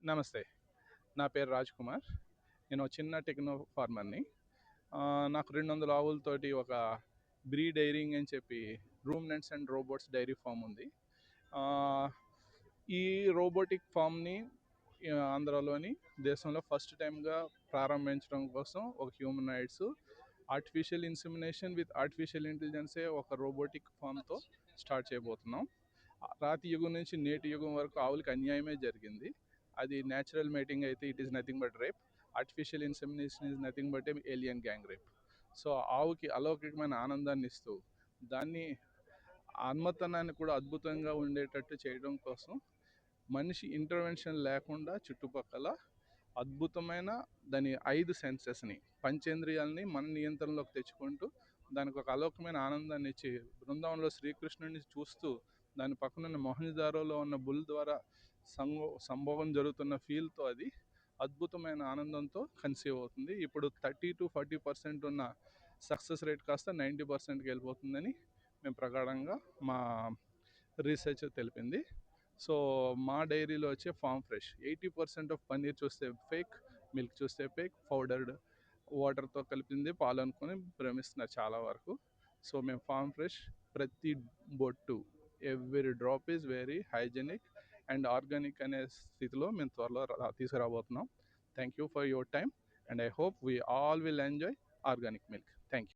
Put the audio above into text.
నమస్తే. నా పేరు రాజ్ కుమార్. నేను ఒక చిన్న టెక్నో ఫార్మర్‌ని. నాకు 200 ఆవులతోటి ఒక డైరింగ్ అని చెప్పి ruminants and robots dairy farm ఉంది. ఆహ్, ఈ రోబోటిక్ ఫార్మ్‌ని ఆంధ్రాలోని దేశంలో ఫస్ట్ టైమ్‌గా ప్రారంభించడం కోసం ఒక humanoids artificial insemination with artificial ఇంటెలిజెన్సే ఒక రోబోటిక్ ఫార్మ్‌తో స్టార్ట్ చేయబోతున్నాం. రాతి యుగం నుంచి నేటి యుగం వరకు ఆవులకి అన్యాయమే జరిగింది. అది న్యాచురల్ మేటింగ్ అయితే it is nothing but rape. Artificial insemination is nothing but alien gang rape. So ఆవుకి అలౌకికమైన ఆనందాన్ని ఇస్తూ దాన్ని అమ్మతనాన్ని కూడా అద్భుతంగా ఉండేటట్టు చేయడం కోసం మనిషి ఇంటర్వెన్షన్ లేకుండా చుట్టుపక్కల అద్భుతమైన దాని 5 సెన్సెస్ని, పంచేంద్రియాలని మన నియంత్రణలోకి తెచ్చుకుంటూ దానికి ఒక అలౌకికమైన ఆనందాన్ని ఇచ్చి, బృందావనంలో శ్రీకృష్ణుడిని చూస్తూ దాని పక్కనున్న మొహంజదారోలో ఉన్న బుల్ ద్వారా సంభోగం జరుగుతున్న ఫీల్తో అది అద్భుతమైన ఆనందంతో కన్సీవ్ అవుతుంది. ఇప్పుడు 30-40% ఉన్న సక్సెస్ రేట్ కాస్త 90%కి వెళ్ళిపోతుందని మేము ప్రగాఢంగా మా రీసెర్చ్ తెలిపింది. సో మా డైరీలో వచ్చే ఫామ్ ఫ్రెష్ 80% ఆఫ్ పన్నీర్ చూస్తే ఫేక్, మిల్క్ చూస్తే ఫేక్, పౌడర్డ్ వాటర్తో కలిపింది పాలు అనుకొని భ్రమిస్తున్నారు చాలా వరకు. సో మేము ఫామ్ ఫ్రెష్ ప్రతి బొట్టు, every drop is very hygienic and organic అనే స్థితిలో మేము త్వరలో తీసుకురాబోతున్నాం. Thank you for your time and I hope we all will enjoy organic milk. Thank you.